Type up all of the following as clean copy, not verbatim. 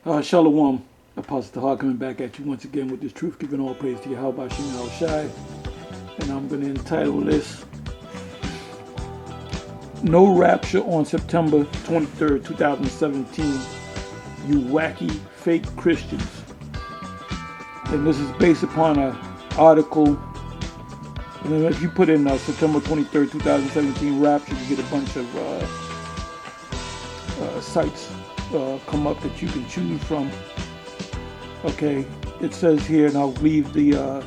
Shalom, Apostle Tahar coming back at you once again with this truth, giving all praise to Yahweh Shem Al Shai. And I'm going to entitle this No Rapture on September 23rd, 2017, You Wacky Fake Christians. And this is based upon an article. And if you put in September 23rd, 2017 Rapture, you get a bunch of sites come up that you can choose from. Okay, it says here, and I'll leave the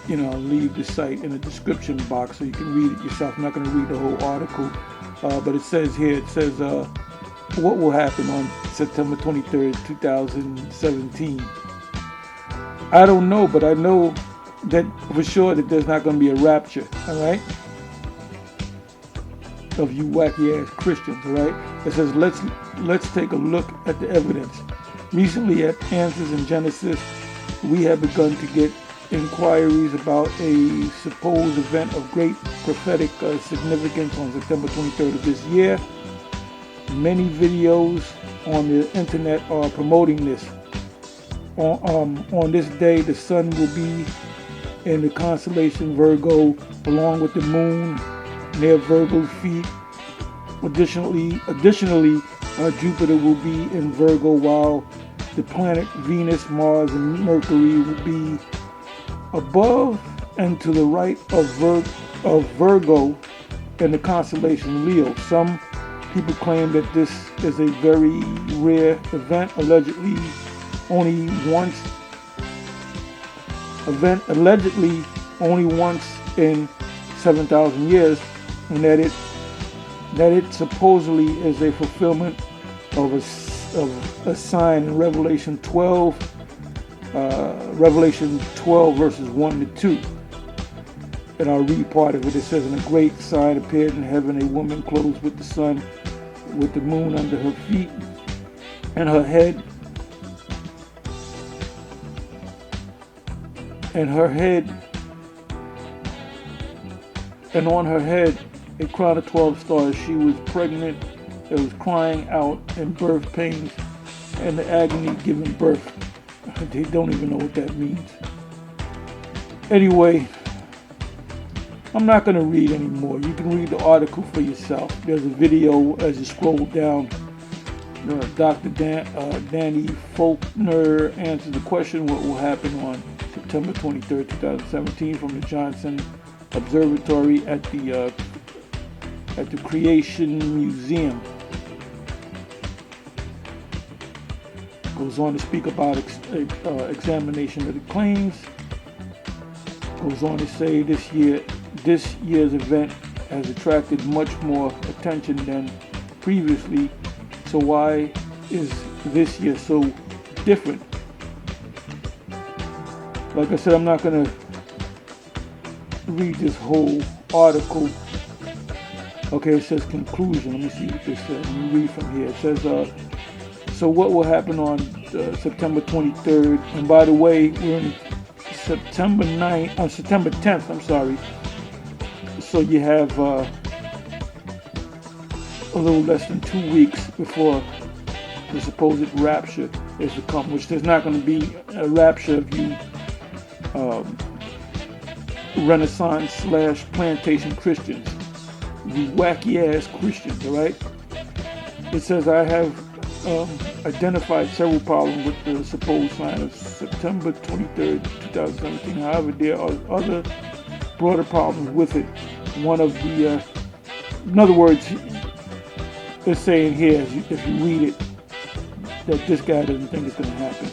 leave the site in the description box so you can read it yourself. I'm not going to read the whole article, but it says here, what will happen on September 23rd, 2017. I don't know, but I know that for sure that there's not going to be a rapture, all right? Of you wacky ass Christians, all right? It says let's take a look at the evidence. Recently at Answers in Genesis, we have begun to get inquiries about a supposed event of great prophetic significance on September 23rd of this year. Many videos on the internet are promoting this. On this day, the sun will be in the constellation Virgo, along with the moon near Virgo's feet. Additionally, Jupiter will be in Virgo, while the planet Venus, Mars, and Mercury will be above and to the right of Virgo in the constellation Leo. Some people claim that this is a very rare event, allegedly only once in 7,000 years, and that it supposedly is a fulfillment of a sign in Revelation 12 verses 1 to 2. And I'll read part of it. It says, "And a great sign appeared in heaven, a woman clothed with the sun, with the moon under her feet, and on her head a crown of 12 stars. She was pregnant, and was crying out in birth pains and the agony giving birth." They don't even know what that means. Anyway, I'm not going to read anymore. You can read the article for yourself. There's a video as you scroll down. Dr. Danny Faulkner answers the question, what will happen on September 23rd, 2017, from the Johnson Observatory at the Creation Museum. Goes on to speak about examination of the claims. Goes on to say this year's event has attracted much more attention than previously. So why is this year so different? Like I said, I'm not going to read this whole article. Okay, it says conclusion. Let me see what this says. Let me read from here. It says, so what will happen on September 23rd? And by the way, we're in September 10th, I'm sorry. So you have a little less than 2 weeks before the supposed rapture is to come, which there's not going to be a rapture of you Renaissance/plantation Christians. You wacky ass Christians, all right? It says, I have identified several problems with the supposed sign of September 23rd, 2017. However, there are other broader problems with it. One of the, in other words, it's saying here, if you read it, that this guy doesn't think it's going to happen.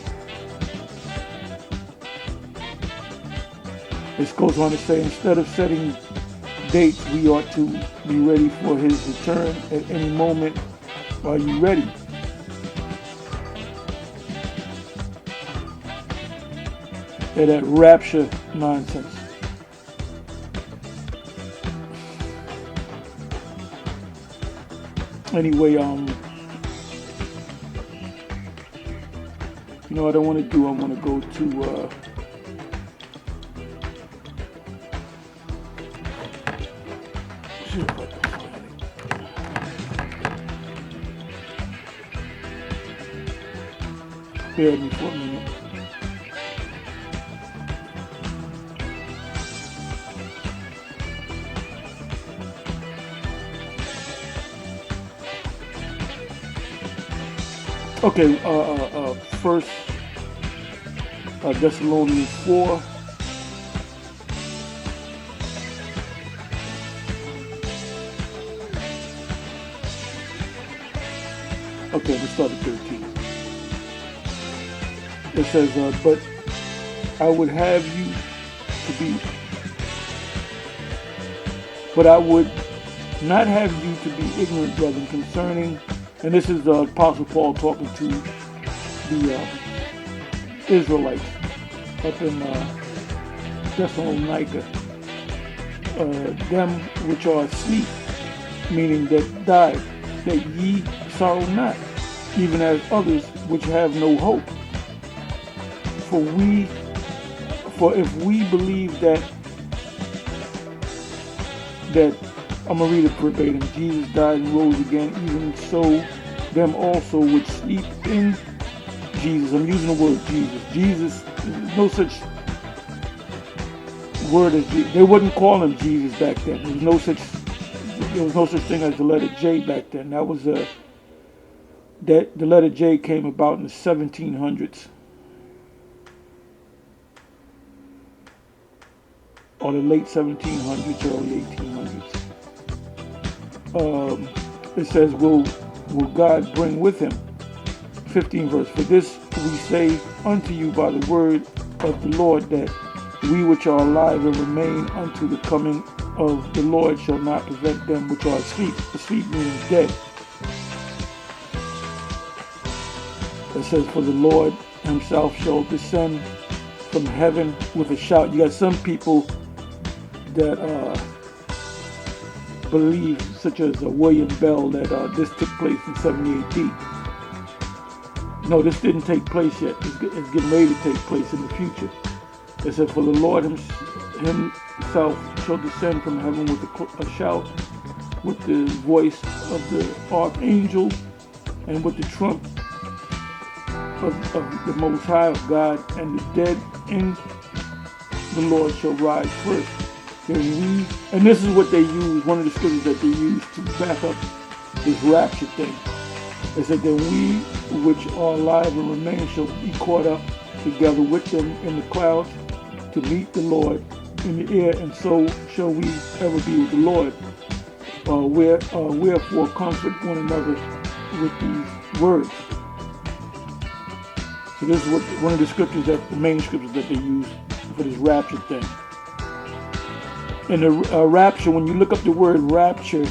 This goes on to say, instead of setting dates, we ought to be ready for his return at any moment. Are you ready? And that rapture nonsense. Anyway, you know what I want to do? I want to go to bear with me for a minute. Okay, First Thessalonians 4. Okay, let's start at 13. It says, but I would have you to be, but I would not have you to be ignorant, brethren, concerning, and this is the Apostle Paul talking to the Israelites up in Thessalonica, them which are asleep, meaning that died, that ye sorrow not, even as others which have no hope. For if we believe that I'm gonna read it verbatim, Jesus died and rose again, even so them also which sleep in Jesus. I'm using the word Jesus. Jesus, no such word as Jesus. They wouldn't call him Jesus back then. There was no such thing as the letter J back then. That was the letter J came about in the 1700s. Or the late 1700s, early 1800s. It says, will God bring with him? 15 verse. For this we say unto you by the word of the Lord, that we which are alive and remain unto the coming of the Lord shall not prevent them which are asleep. Asleep means dead. It says, for the Lord himself shall descend from heaven with a shout. You got some people that believe, such as William Bell, that this took place in 70 AD. No, this didn't take place yet. It's getting ready to take place in the future. It says, for the Lord himself shall descend from heaven with a shout, with the voice of the archangel, and with the trump of the Most High of God, and the dead in the Lord shall rise first. And this is what they use, one of the scriptures that they use to back up this rapture thing. They said that we which are alive and remain shall be caught up together with them in the clouds to meet the Lord in the air, and so shall we ever be with the Lord. Wherefore comfort one another with these words. So this is one of the scriptures, the main scriptures that they use for this rapture thing. And the rapture, when you look up the word rapture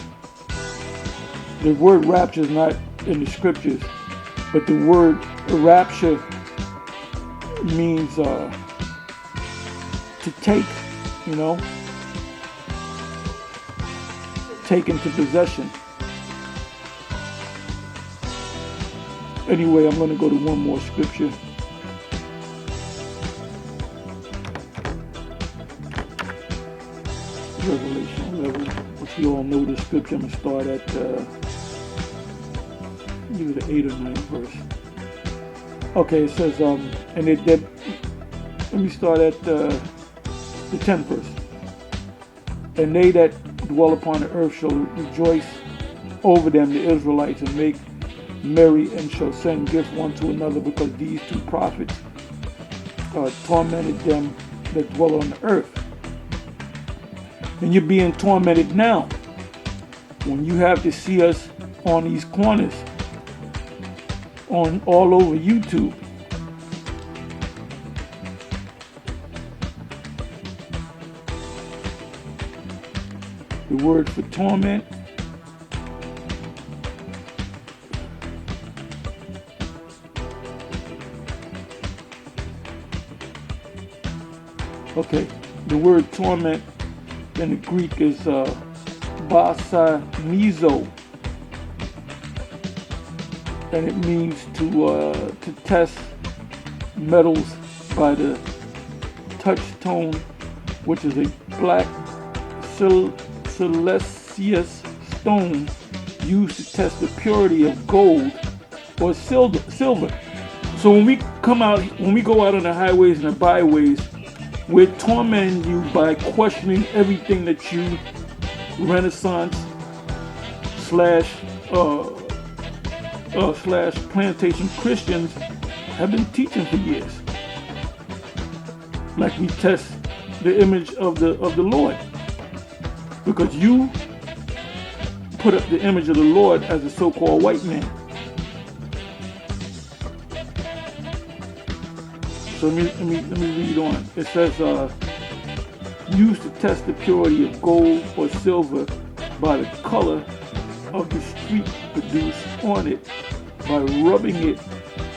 is not in the scriptures, but the word rapture means to take, take into possession. Anyway, I'm going to go to one more scripture. Revelation 11, which you all know the scripture. I'm going to start at either the 8th or 9th verse. Okay, it says, let me start at the 10th verse. And they that dwell upon the earth shall rejoice over them, the Israelites, and make merry, and shall send gift one to another, because these two prophets tormented them that dwell on the earth. And you're being tormented now when you have to see us on these corners, on all over YouTube. The word for torment the word torment in the Greek is basanizo, and it means to test metals by the touchstone, which is a black siliceous stone used to test the purity of gold or silver. So when we go out on the highways and the byways, we're tormenting you by questioning everything that you Renaissance slash plantation Christians have been teaching for years. Like we test the image of the Lord, because you put up the image of the Lord as a so-called white man. So let me read on. It says, used to test the purity of gold or silver by the color of the streak produced on it by rubbing it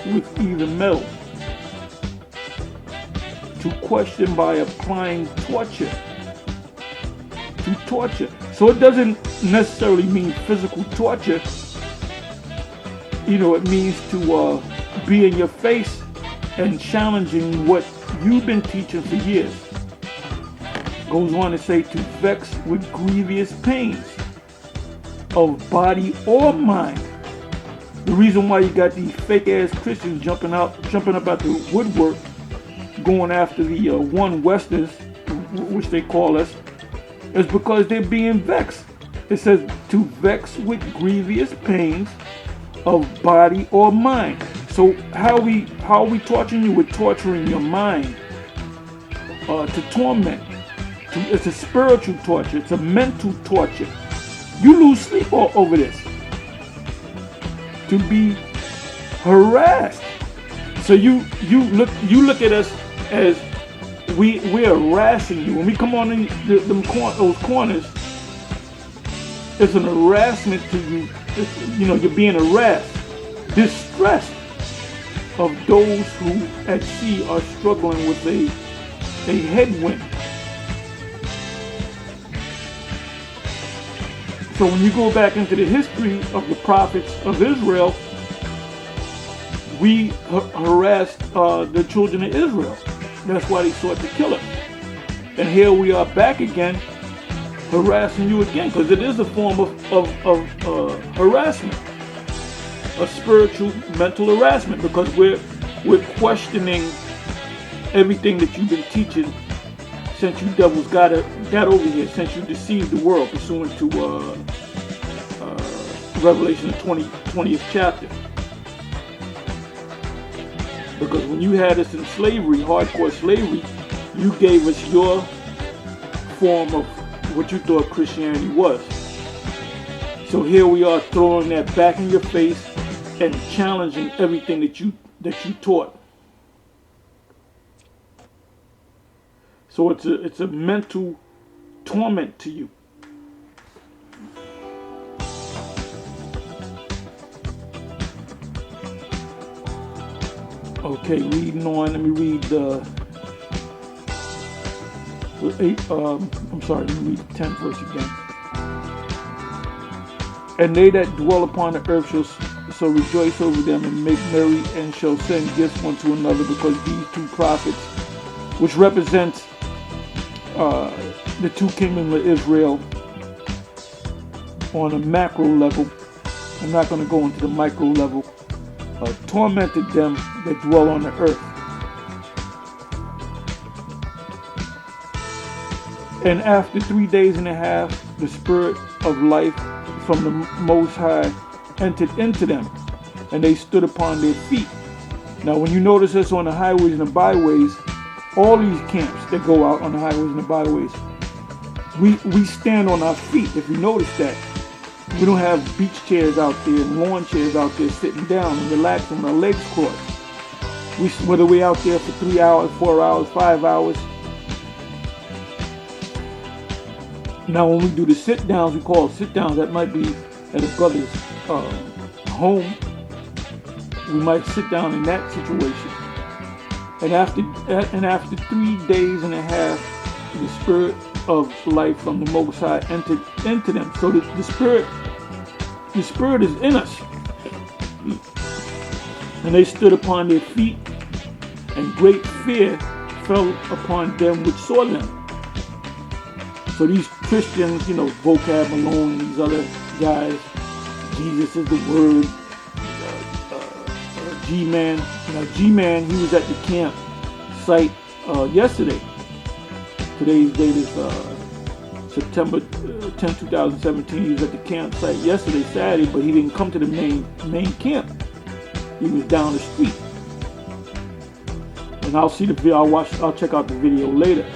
with either metal. To question by applying torture. To torture. So it doesn't necessarily mean physical torture. It means to be in your face and challenging what you've been teaching for years. Goes on to say, to vex with grievous pains of body or mind. The reason why you got these fake ass Christians jumping up out the woodwork, going after the one Westers, which they call us, is because they're being vexed. It says to vex with grievous pains of body or mind. So how are we torturing you? We're torturing your mind to torment. It's a spiritual torture. It's a mental torture. You lose sleep over this. To be harassed. So you look at us as we're harassing you. When we come on in those corners, it's an harassment to you. You're being harassed, distressed of those who at sea are struggling with a headwind. So when you go back into the history of the prophets of Israel, we harassed the children of Israel. That's why they sought to kill us. And here we are back again, harassing you again, because it is a form of harassment, a spiritual, mental harassment, because we're questioning everything that you've been teaching since you devils got over here, since you deceived the world, pursuant to Revelation 20th chapter. Because when you had us in slavery, hardcore slavery, you gave us your form of what you thought Christianity was. So here we are throwing that back in your face and challenging everything that you taught. So it's a mental torment to you. Okay, reading on. Let me read let me read the 10th verse again. And they that dwell upon the earth shall rejoice over them and make merry, and shall send gifts one to another, because these two prophets, which represent the two kingdoms of Israel on a macro level, I'm not going to go into the micro level, tormented them that dwell on the earth. And after 3 days and a half, the spirit of life from the Most High entered into them, and they stood upon their feet. Now when you notice this on the highways and the byways, all these camps that go out on the highways and the byways, we stand on our feet. If you notice that, we don't have beach chairs out there and lawn chairs out there sitting down and relaxing with our legs crossed. Whether we're out there for 3 hours, 4 hours, 5 hours. Now when we do the sit downs, we call it sit downs. That might be at a brother's home. We might sit down in that situation. And after 3 days and a half, the spirit of life from the Most High entered into them. So the spirit is in us. And they stood upon their feet, and great fear fell upon them which saw them. So these Christians, Vocab Malone, these other guys, Jesus is the Word, G-Man. Now G-Man, he was at the camp site yesterday. Today's date is September 10, 2017. He was at the campsite yesterday, Saturday, but he didn't come to the main camp. He was down the street. And I'll see the video. I'll check out the video later.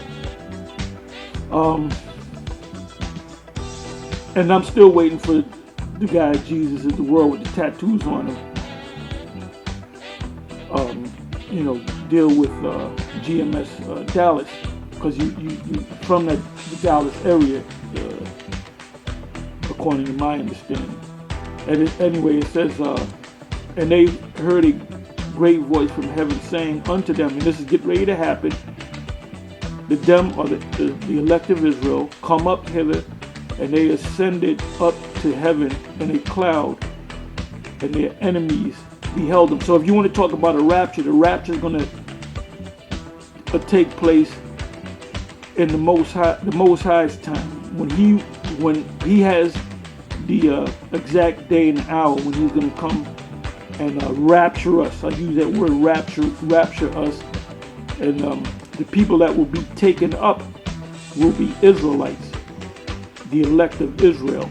And I'm still waiting for the guy Jesus is the world with the tattoos on him. Deal with GMS Dallas, because you from the Dallas area, according to my understanding. And anyway, it says, and they heard a great voice from heaven saying unto them, and this is getting ready to happen, the elect of Israel, come up hither, and they ascended up to heaven in a cloud, and their enemies beheld them. So if you want to talk about a rapture, the rapture is going to take place in the Most High's time, when he has the exact day and hour when he's going to come and rapture us. I use that word, rapture us, and the people that will be taken up will be Israelites, the elect of Israel.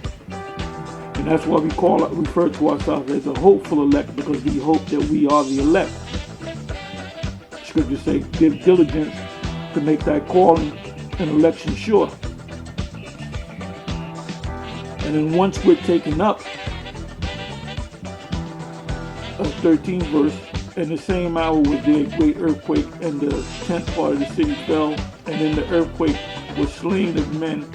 And that's why we refer to ourselves as a hopeful elect, because we hope that we are the elect. Scriptures say, give diligence to make thy calling and election sure. And then once we're taken up, 13th verse, in the same hour was there a great earthquake, and the 10th part of the city fell, and in the earthquake was slain of men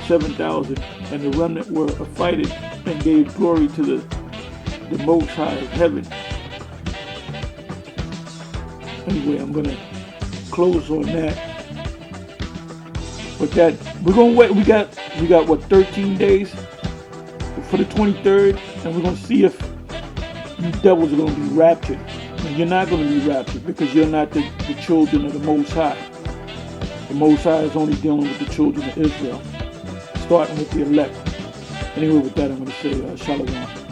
7,000, and the remnant were affrighted and gave glory to the Most High of heaven. Anyway, I'm gonna close on that. But that we're gonna wait. We got what, 13 days for the 23rd, and we're gonna see if you devils are gonna be raptured. And you're not gonna be raptured, because you're not the children of the Most High. The Most High is only dealing with the children of Israel, starting with the elect. Anyway, with that, I'm gonna say shalom.